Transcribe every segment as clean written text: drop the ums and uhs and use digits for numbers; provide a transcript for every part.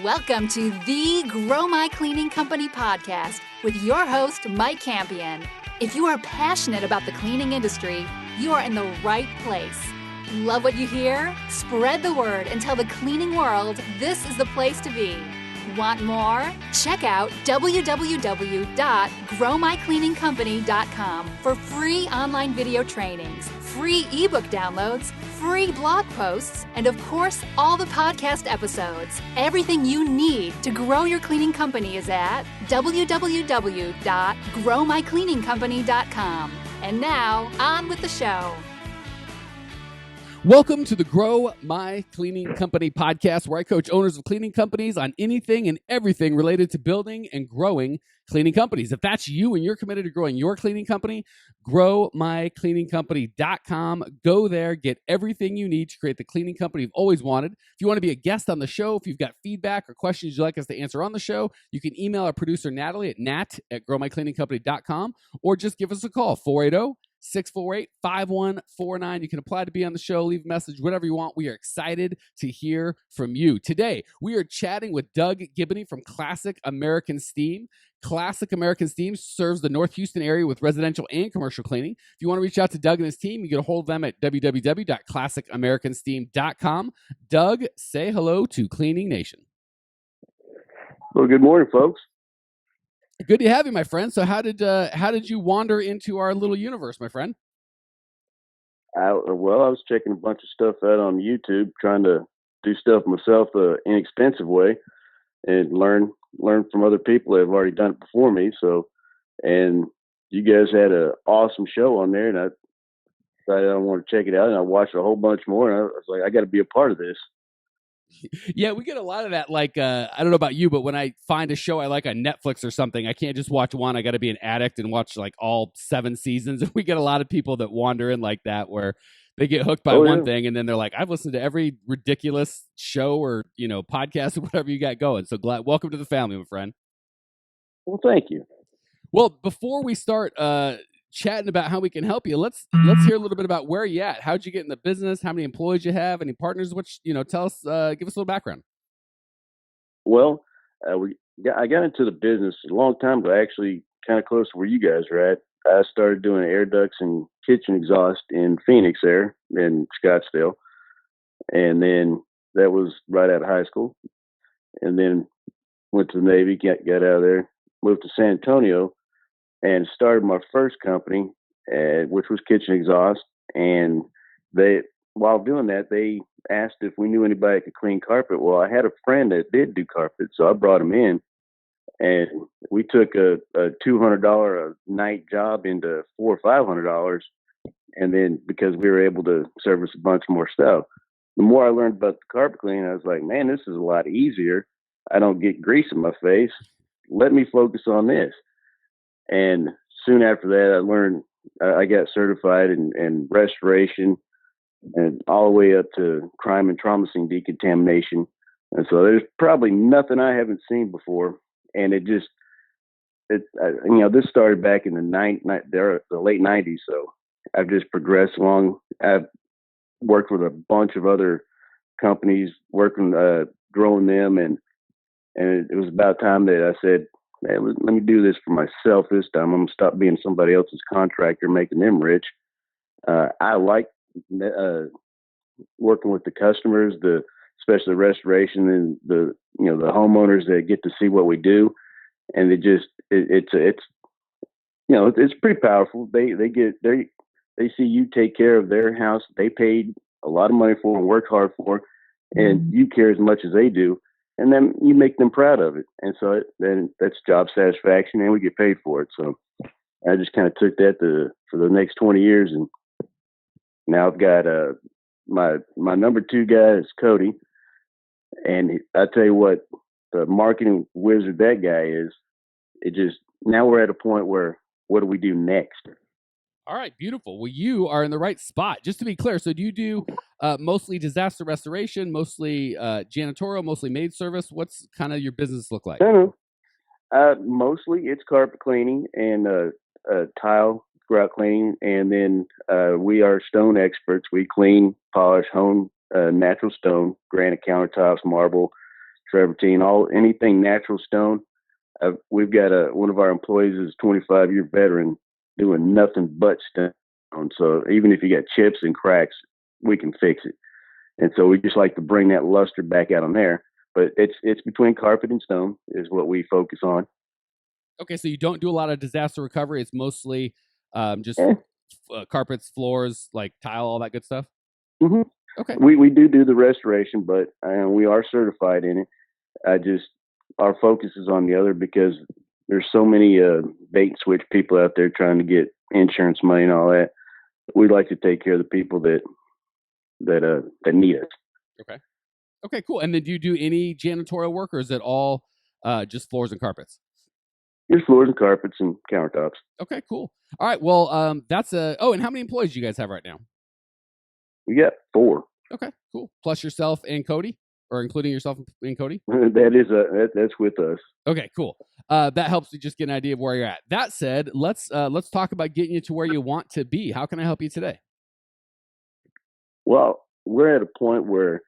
Welcome to the Grow My Cleaning Company podcast with your host, Mike Campion. If you are passionate about the cleaning industry, you are in the right place. Love what you hear? Spread the word and tell the cleaning world this is the place to be. Want more? Check out www.growmycleaningcompany.com for free online video trainings, free ebook downloads, free blog posts, and of course, all the podcast episodes. Everything you need to grow your cleaning company is at www.growmycleaningcompany.com. And now, on with the show. Welcome to the Grow My Cleaning Company podcast, where I coach owners of cleaning companies on anything and everything related to building and growing cleaning companies. If that's you and you're committed to growing your cleaning company, growmycleaningcompany.com. Go there, get everything you need to create the cleaning company you've always wanted. If you want to be a guest on the show, if you've got feedback or questions you'd like us to answer on the show, you can email our producer, Natalie, at nat@growmycleaningcompany.com, or just give us a call, 480-648-5149. You can apply to be on the show, leave a message, whatever you want. We are excited to hear from you. Today, we are chatting with Doug Gibbony from Classic American Steam. Classic American Steam serves the North Houston area with residential and commercial cleaning. If you want to reach out to Doug and his team, you get a hold of them at www.classicamericansteam.com. Doug, say hello to Cleaning Nation. Well, good morning, folks. Good to have you, my friend. So how did you wander into our little universe, my friend? I was checking a bunch of stuff out on YouTube, trying to do stuff myself the inexpensive way and learn from other people that have already done it before me. So, and you guys had an awesome show on there, and I decided I want to check it out, and I watched a whole bunch more, and I was like, I got to be a part of this. Yeah, we get a lot of that. Like, I don't know about you, but when I find a show I like on Netflix or something, I can't just watch one. I got to be an addict and watch like all 7 seasons. And we get a lot of people that wander in like that, where they get hooked by one thing, and then they're like, I've listened to every ridiculous show or, podcast or whatever you got going. So welcome to the family, my friend. Well, thank you. Well, before we start chatting about how we can help you, let's hear a little bit about where you at. How'd you get in the business? How many employees you have? Any partners? Tell us, give us a little background. Well, I got into the business a long time ago, actually kind of close to where you guys are at. I started doing air ducts and kitchen exhaust in Phoenix there in Scottsdale. And then that was right out of high school. And then went to the Navy, got out of there, moved to San Antonio, and started my first company, which was kitchen exhaust. And while doing that, they asked if we knew anybody that could clean carpet. Well, I had a friend that did do carpet, so I brought him in. And we took a $200 a night job into $400 or $500, and then because we were able to service a bunch more stuff, the more I learned about the carpet cleaning, I was like, man, this is a lot easier. I don't get grease in my face. Let me focus on this. And soon after that, I learned. I got certified in restoration, and all the way up to crime and trauma scene decontamination. And so there's probably nothing I haven't seen before. And this started back in the late 90s. So I've just progressed along. I've worked with a bunch of other companies, growing them. And it was about time that I said, hey, let me do this for myself this time. I'm going to stop being somebody else's contractor, making them rich. I like working with the customers, especially restoration, and the homeowners that get to see what we do, and it's pretty powerful. They see you take care of their house. They paid a lot of money for and worked hard for, and you care as much as they do, and then you make them proud of it. And so then that's job satisfaction, and we get paid for it. So I just kind of took that for the next 20 years, and now I've got my number 2 guy is Cody. And I tell you what, the marketing wizard that guy is, now we're at a point where, what do we do next? All right, beautiful. Well, you are in the right spot. Just to be clear, so do you do mostly disaster restoration, mostly janitorial, mostly maid service? What's kind of your business look like? No. Mostly it's carpet cleaning and tile grout cleaning. And then we are stone experts. We clean, polish, hone natural stone, granite countertops, marble, travertine, anything natural stone. We've got one of our employees is 25-year veteran doing nothing but stone. So even if you got chips and cracks, we can fix it. And so we just like to bring that luster back out on there. But it's between carpet and stone is what we focus on. Okay, so you don't do a lot of disaster recovery. It's mostly just carpets, floors, like tile, all that good stuff? Mm-hmm. Okay. We do the restoration, but we are certified in it. Our focus is on the other because there's so many bait and switch people out there trying to get insurance money and all that. We like to take care of the people that need us. Okay. Okay, cool. And then do you do any janitorial work, or is it all just floors and carpets? Just floors and carpets and countertops. Okay, cool. All right. Well, and how many employees do you guys have right now? We got 4. Okay, cool. Plus yourself and Cody, or including yourself and Cody? That's with us. Okay, cool. That helps you just get an idea of where you're at. That said, let's talk about getting you to where you want to be. How can I help you today? Well, we're at a point where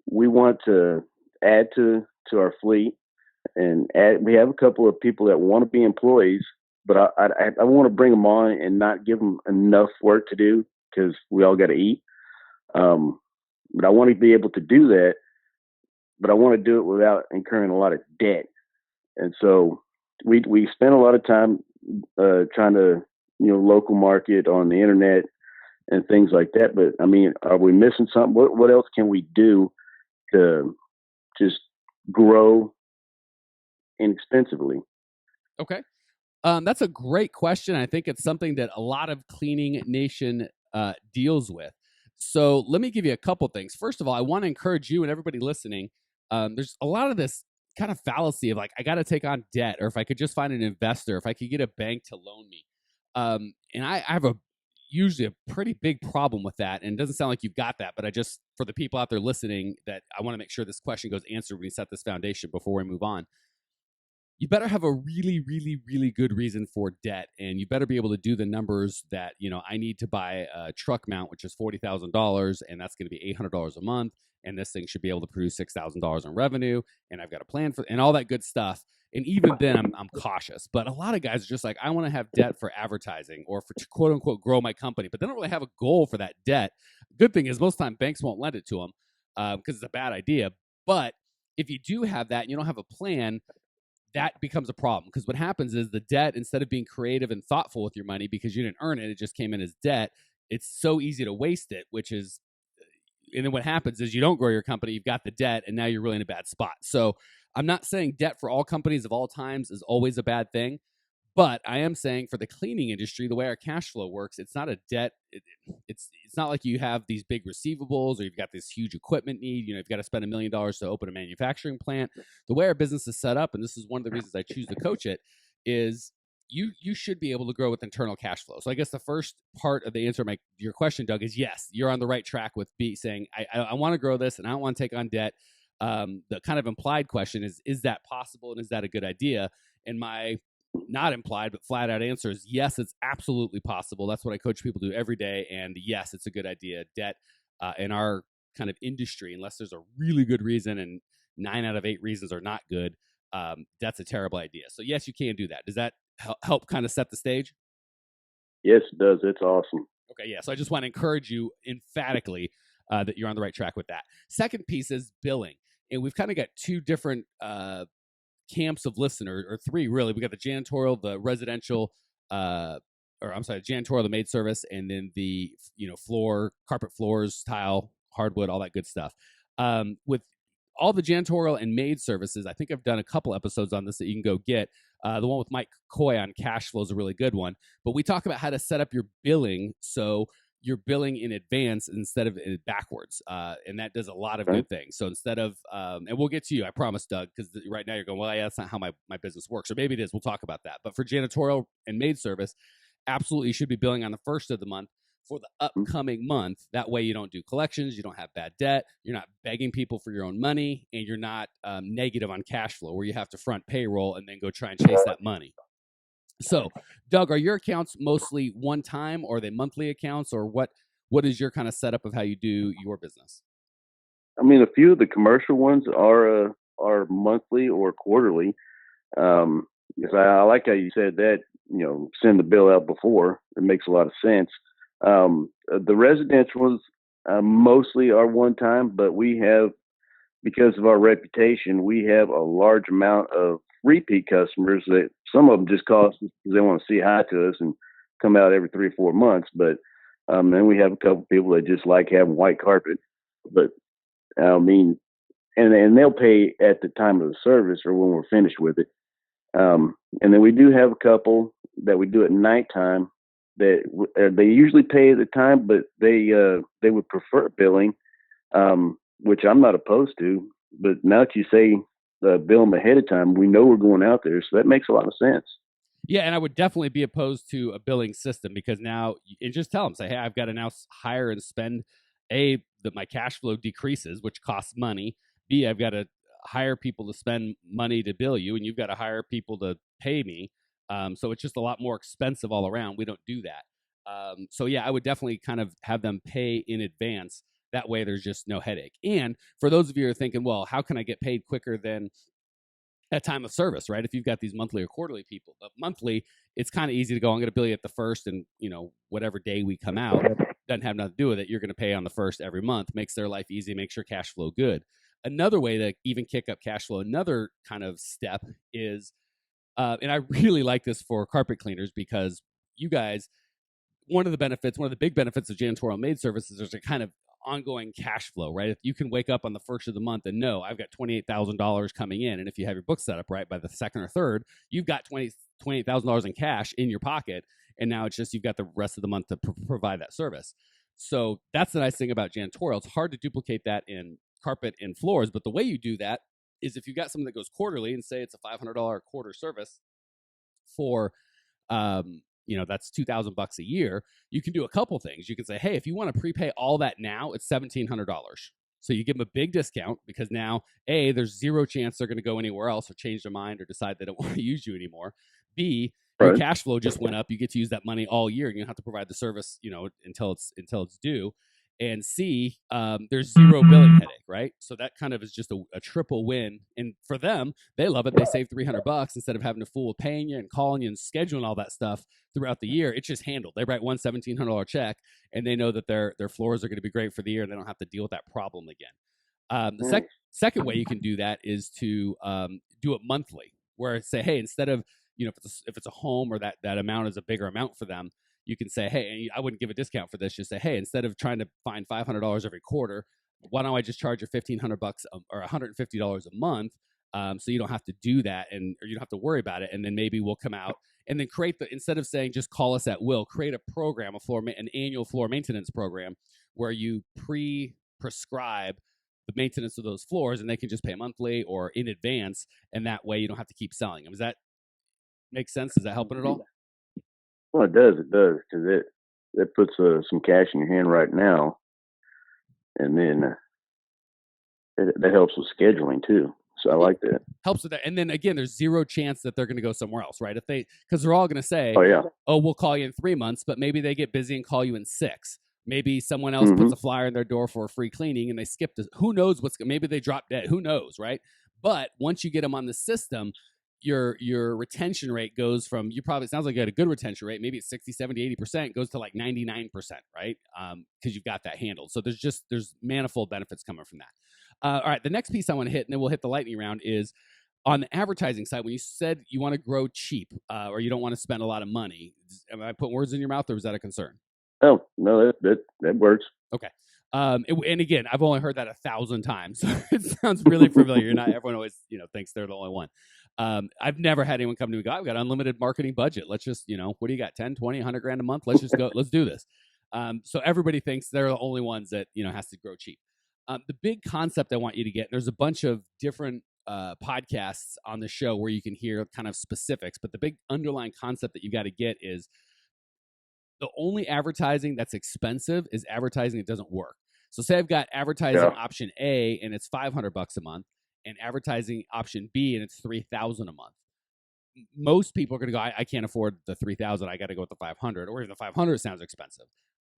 we want to add to our fleet, and we have a couple of people that want to be employees, but I want to bring them on and not give them enough work to do because we all got to eat. But I want to be able to do that, but I want to do it without incurring a lot of debt. And so we spend a lot of time trying to local market on the internet and things like that. But I mean, are we missing something? What else can we do to just grow inexpensively? Okay. That's a great question. I think it's something that a lot of Cleaning Nation deals with. So let me give you a couple things. First of all, I want to encourage you and everybody listening. There's a lot of this kind of fallacy of like, I got to take on debt, or if I could just find an investor, if I could get a bank to loan me. And I have usually a pretty big problem with that. And it doesn't sound like you've got that, but for the people out there listening, that I want to make sure this question goes answered when we set this foundation before we move on. You better have a really, really, really good reason for debt, and you better be able to do the numbers that, I need to buy a truck mount, which is $40,000, and that's going to be $800 a month, and this thing should be able to produce $6,000 in revenue, and I've got a plan for, and all that good stuff. And even then, I'm cautious. But a lot of guys are just like, I want to have debt for advertising or to quote unquote grow my company, but they don't really have a goal for that debt. Good thing is most time banks won't lend it to them because it's a bad idea. But if you do have that and you don't have a plan, that becomes a problem, because what happens is the debt, instead of being creative and thoughtful with your money because you didn't earn it, it just came in as debt. It's so easy to waste it, and then what happens is you don't grow your company, you've got the debt, and now you're really in a bad spot. So I'm not saying debt for all companies of all times is always a bad thing, but I am saying for the cleaning industry, the way our cash flow works, it's not a debt. It's not like you have these big receivables or you've got this huge equipment need. You've got to spend $1 million to open a manufacturing plant. The way our business is set up, and this is one of the reasons I choose to coach it, is you should be able to grow with internal cash flow. So I guess the first part of the answer to your question, Doug, is yes, you're on the right track with saying, I want to grow this and I don't want to take on debt. The kind of implied question is that possible, and is that a good idea? And my not implied but flat out answer is yes, it's absolutely possible. That's what I coach people to do every day. And yes, it's a good idea. Debt in our kind of industry, unless there's a really good reason, and 9 out of 8 reasons are not good, that's a terrible idea. So yes, you can do that. Does that help kind of set the stage? Yes, it does. It's awesome. Okay, yeah. So I just want to encourage you emphatically that you're on the right track with that. Second piece is billing. And we've kind of got 2 different camps of listeners, or 3 really. We got the janitorial, the residential, janitorial, the maid service, and then the carpet, floors, tile, hardwood, all that good stuff. With all the janitorial and maid services, I think I've done a couple episodes on this that you can go get. The one with Mike Coy on cash flow is a really good one. But we talk about how to set up your billing so you're billing in advance instead of backwards. And that does a lot of good things. So instead of, and we'll get to you, I promise, Doug, because right now you're going, well, yeah, that's not how my business works. Or maybe it is. We'll talk about that. But for janitorial and maid service, absolutely you should be billing on the first of the month for the upcoming month. That way you don't do collections, you don't have bad debt, you're not begging people for your own money, and you're not negative on cash flow where you have to front payroll and then go try and chase that money. So, Doug, are your accounts mostly one time, or are they monthly accounts, or what is your kind of setup of how you do your business? I mean, a few of the commercial ones are are monthly or quarterly. Because I like how you said that, send the bill out before. It makes a lot of sense. The residentials mostly are one time, but we have, because of our reputation, we have a large amount of repeat customers that some of them just call us because they want to say hi to us and come out every 3 or 4 months. But then we have a couple people that just like having white carpet. But I mean, and they'll pay at the time of the service or when we're finished with it. And then we do have a couple that we do at nighttime that they usually pay at the time, but they would prefer billing, which I'm not opposed to. But now that you say bill them ahead of time, we know we're going out there, so that makes a lot of sense. Yeah, and I would definitely be opposed to a billing system because now you just tell them, say, hey, I've got to now hire and spend that my cash flow decreases, which costs money. B, I've got to hire people to spend money to bill you, and you've got to hire people to pay me. So it's just a lot more expensive all around. We don't do that. So yeah, I would definitely kind of have them pay in advance. That way there's just no headache. And for those of you who are thinking, well, how can I get paid quicker than at time of service, right? If you've got these monthly or quarterly people, but monthly, it's kind of easy to go, I'm going to bill you at the first, and whatever day we come out doesn't have nothing to do with it. You're going to pay on the first every month. Makes their life easy, makes your cash flow good. Another way to even kick up cash flow, another kind of step is, and I really like this for carpet cleaners because you guys, one of the big benefits of janitorial maid services is a kind of ongoing cash flow, right? If you can wake up on the first of the month and know I've got $28,000 coming in, and if you have your book set up right by the second or third, you've got $28,000 in cash in your pocket, and now it's just you've got the rest of the month to provide that service. So that's the nice thing about janitorial. It's hard to duplicate that in carpet and floors, but the way you do that is if you've got something that goes quarterly, and say it's a $500 quarter service for that's $2,000 a year, you can do a couple things. You can say, hey, if you want to prepay all that now, it's $1,700. So you give them a big discount because now, A, there's zero chance they're going to go anywhere else or change their mind or decide they don't want to use you anymore. B, your cash flow just went up. You get to use that money all year, and you don't have to provide the service, until it's due. And C, there's zero billing headache, right? So that kind of is just a triple win. And for them, they love it. They save $300 instead of having to fool with paying you and calling you and scheduling all that stuff throughout the year. It's just handled. They write one $1,700 check, and they know that their floors are going to be great for the year, and they don't have to deal with that problem again. The second way you can do that is to do it monthly, where say, hey, instead of if it's a home or that amount is a bigger amount for them, you can say, hey, I wouldn't give a discount for this. Just say, hey, instead of trying to find $500 every quarter, why don't I just charge you $1,500 or $150 a month, so you don't have to do that or you don't have to worry about it. And then maybe we'll come out and then instead of saying just call us at will, create a program, an annual floor maintenance program where you prescribe the maintenance of those floors, and they can just pay monthly or in advance, and that way you don't have to keep selling them. Does that make sense? Is that helping at all? Well, it does, because that puts some cash in your hand right now, and then that helps with scheduling too. So I like that. Helps with that, and then again, there's zero chance that they're going to go somewhere else, right? Because they're all going to say, "Oh, we'll call you in 3 months," but maybe they get busy and call you in 6. Maybe someone else puts a flyer in their door for a free cleaning, and they skip this. Who knows maybe they drop dead. Who knows, right? But once you get them on the system, your retention rate goes from, it sounds like you had a good retention rate, maybe it's 60, 70, 80%, goes to like 99%, right? Because you've got that handled. So there's manifold benefits coming from that. All right, the next piece I want to hit, and then we'll hit the lightning round, is on the advertising side. When you said you want to grow cheap, or you don't want to spend a lot of money, am I putting words in your mouth, or was that a concern? Oh, no, that works. Okay. And again, I've only heard that 1,000 times. So it sounds really familiar. Not everyone always, thinks they're the only one. I've never had anyone come to me and go, I've got unlimited marketing budget. Let's just, what do you got? 10, 20, 100 grand a month? Let's just go, let's do this. So everybody thinks they're the only ones that, has to grow cheap. The big concept I want you to get, there's a bunch of different podcasts on the show where you can hear kind of specifics, but the big underlying concept that you got to get is the only advertising that's expensive is advertising that doesn't work. So say I've got advertising option A and it's $500 a month, and advertising option B and it's $3,000 a month. Most people are going to go, I can't afford the $3,000. I got to go with the $500, or even the $500 sounds expensive.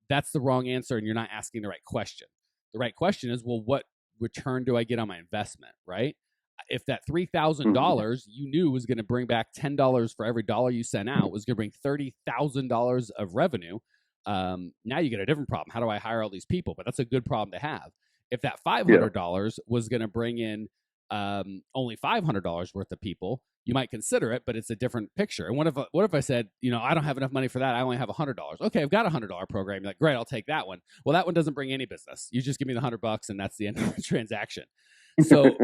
That's the wrong answer, and you're not asking the right question. The right question is, well, what return do I get on my investment, right? If that $3,000 you knew was going to bring back $10 for every dollar you sent out, was going to bring $30,000 of revenue, now you get a different problem. How do I hire all these people? But that's a good problem to have. If that $500 was going to bring in only $500 worth of people, you might consider it, but it's a different picture. And what if I said, I don't have enough money for that. I only have $100. Okay, I've got a $100 program. You're like, great, I'll take that one. Well, that one doesn't bring any business. You just give me the $100 and that's the end of the transaction. So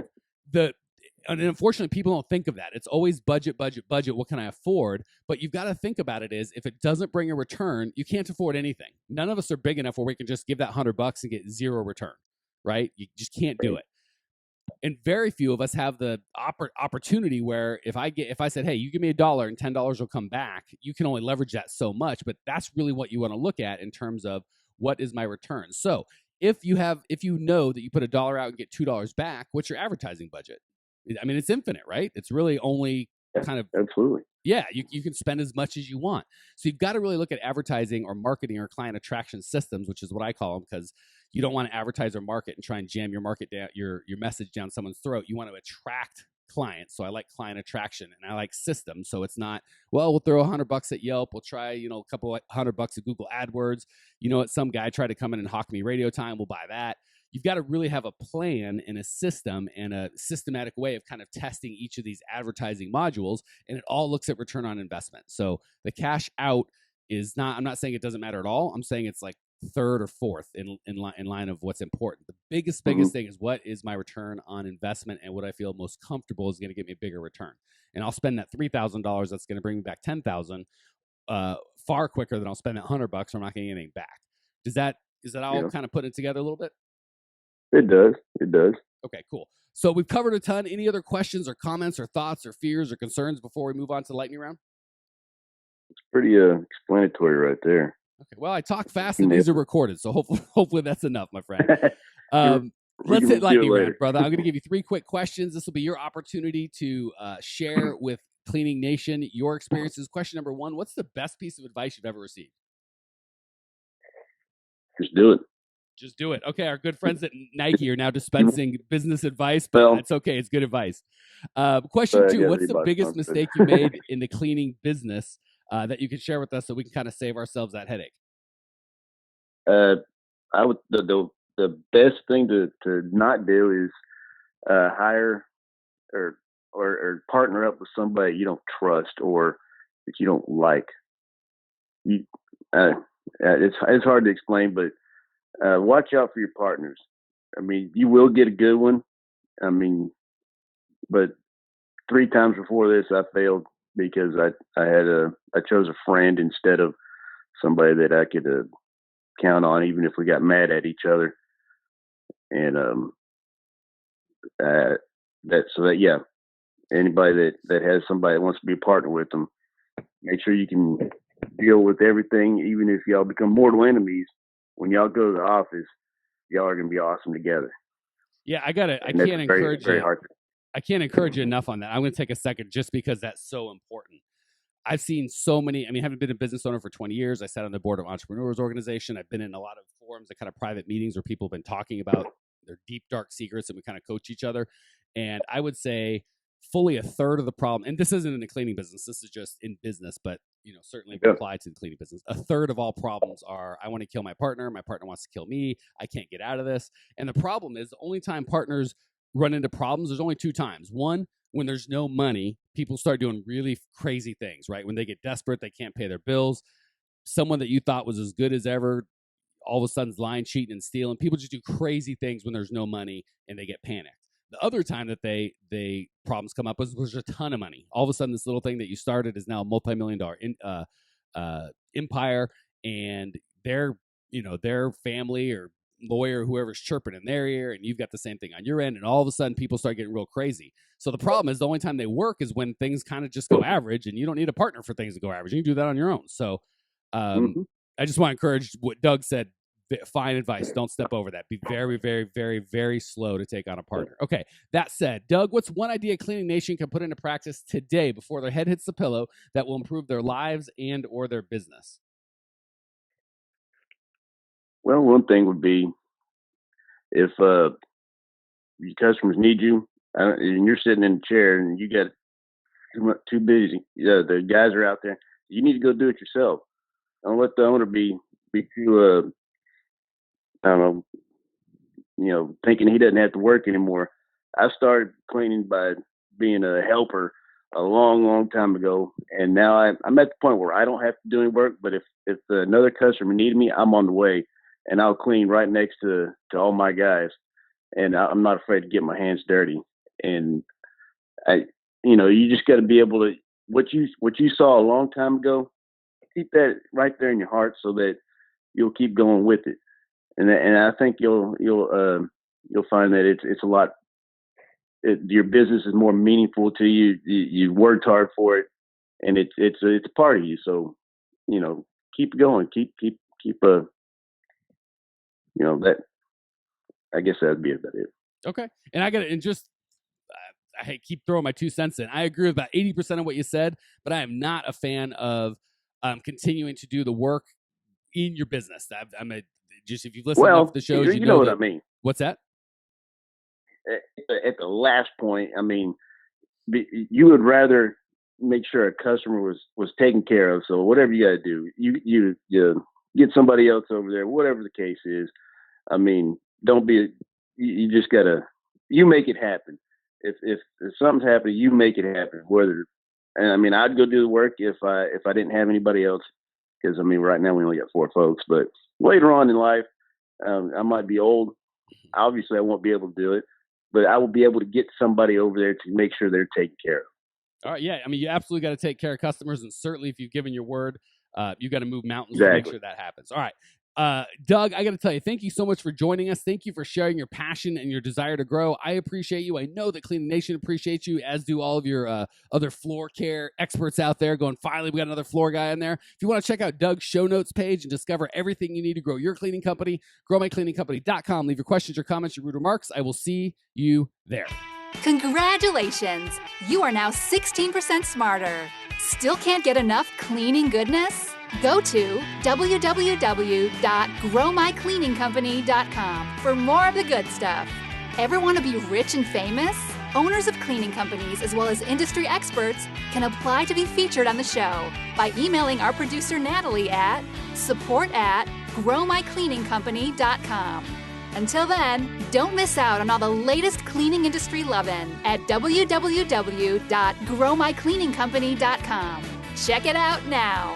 and unfortunately, people don't think of that. It's always budget. What can I afford? But you've got to think about it is if it doesn't bring a return, you can't afford anything. None of us are big enough where we can just give that $100 and get zero return, right? You just can't do it. And very few of us have the opportunity where if I said, hey, you give me $1 and $10 will come back, you can only leverage that so much. But that's really what you want to look at in terms of what is my return. So if you know that you put $1 out and get $2 back, what's your advertising budget? I mean, it's infinite, right? It's really only kind of absolutely. Yeah, you can spend as much as you want. So you've got to really look at advertising or marketing or client attraction systems, which is what I call them, because you don't want to advertise or market and try and jam your market down, your message down someone's throat. You want to attract clients. So I like client attraction and I like systems. So it's not, well, we'll throw $100 at Yelp. We'll try, a couple $100 at Google AdWords. Some guy tried to come in and hawk me radio time. We'll buy that. You've got to really have a plan and a system and a systematic way of kind of testing each of these advertising modules. And it all looks at return on investment. So the cash out is not, I'm not saying it doesn't matter at all. I'm saying it's like third or fourth in line of what's important. The biggest thing is what is my return on investment and what I feel most comfortable is going to get me a bigger return. And I'll spend that $3,000 that's going to bring me back $10,000 far quicker than I'll spend that $100 or I'm not getting anything back. Is that all kind of putting it together a little bit? It does. Okay, cool. So we've covered a ton. Any other questions or comments or thoughts or fears or concerns before we move on to the lightning round? It's pretty explanatory right there. Okay, well, I talk fast and these are recorded, so hopefully that's enough, my friend. Let's hit lightning round, brother. I'm going to give you 3 quick questions. This will be your opportunity to share with Cleaning Nation your experiences. Question number 1, what's the best piece of advice you've ever received? Just do it. Just do it. Okay, our good friends at Nike are now dispensing business advice, but it's okay. It's good advice. Question 2, what's the biggest mistake you made in the cleaning business that you can share with us so we can kind of save ourselves that headache? I would the best thing to not do is hire or partner up with somebody you don't trust or that you don't like. It's hard to explain, but watch out for your partners. I mean, you will get a good one. I mean, but 3 times before this, I failed because I chose a friend instead of somebody that I could count on, even if we got mad at each other. And anybody that has somebody that wants to be a partner with them, make sure you can deal with everything, even if y'all become mortal enemies. When y'all go to the office, y'all are going to be awesome together. Yeah, I can't encourage you. I can't encourage you enough on that. I'm going to take a second just because that's so important. I've seen so many, having been a business owner for 20 years, I sat on the board of Entrepreneurs Organization. I've been in a lot of forums and kind of private meetings where people have been talking about their deep, dark secrets and we kind of coach each other. And I would say fully a third of the problem, and this isn't in the cleaning business, this is just in business, but certainly apply to the cleaning business. A third of all problems are, I want to kill my partner wants to kill me, I can't get out of this. And the problem is the only time partners run into problems, there's only 2 times. One, when there's no money, people start doing really crazy things, right? When they get desperate, they can't pay their bills. Someone that you thought was as good as ever, all of a sudden is lying, cheating, and stealing. People just do crazy things when there's no money and they get panicked. The other time that they problems come up was there's a ton of money. All of a sudden, this little thing that you started is now a multi-million-dollar empire, and their family or lawyer, whoever's chirping in their ear, and you've got the same thing on your end, and all of a sudden people start getting real crazy. So the problem is the only time they work is when things kind of just go average, and you don't need a partner for things to go average. You can do that on your own. So I just want to encourage what Doug said. Fine advice. Don't step over that. Be very, very, very, very slow to take on a partner. Okay. That said, Doug, what's one idea Cleaning Nation can put into practice today before their head hits the pillow that will improve their lives and or their business? Well, one thing would be if your customers need you, and you're sitting in the chair and you got too busy. The guys are out there. You need to go do it yourself. Don't let the owner be too, I don't know, thinking he doesn't have to work anymore. I started cleaning by being a helper a long, long time ago, and now I'm at the point where I don't have to do any work. But if another customer needed me, I'm on the way, and I'll clean right next to all my guys, and I'm not afraid to get my hands dirty. And you just got to be able to what you saw a long time ago, keep that right there in your heart so that you'll keep going with it. And I think you'll find that it's a lot. Your business is more meaningful to you. You worked hard for it, and it's a part of you. So, keep going. Keep that. I guess that'd be about it. Okay, and I keep throwing my 2 cents in. I agree with about 80% of what you said, but I am not a fan of continuing to do the work in your business. Just if you've listened enough to the shows, you know what I mean. What's that? At the last point, I mean, you would rather make sure a customer was taken care of. So whatever you got to do, you get somebody else over there, whatever the case is. I mean, don't be. You just gotta. You make it happen. If something's happening, you make it happen. And I mean, I'd go do the work if I didn't have anybody else. Because I mean, right now we only got 4 folks, but later on in life, I might be old. Obviously, I won't be able to do it, but I will be able to get somebody over there to make sure they're taken care of. All right, yeah. I mean, you absolutely got to take care of customers, and certainly if you've given your word, you got to move mountains to make sure that happens. All right. Doug, I got to tell you, thank you so much for joining us. Thank you for sharing your passion and your desire to grow. I appreciate you. I know that Cleaning Nation appreciates you, as do all of your other floor care experts out there going, finally, we got another floor guy in there. If you want to check out Doug's show notes page and discover everything you need to grow your cleaning company, growmycleaningcompany.com. Leave your questions, your comments, your rude remarks. I will see you there. Congratulations! You are now 16% smarter. Still can't get enough cleaning goodness? Go to www.growmycleaningcompany.com for more of the good stuff. Ever want to be rich and famous? Owners of cleaning companies, as well as industry experts, can apply to be featured on the show by emailing our producer Natalie at support@growmycleaningcompany.com. Until then, don't miss out on all the latest cleaning industry lovin' at www.growmycleaningcompany.com. Check it out now.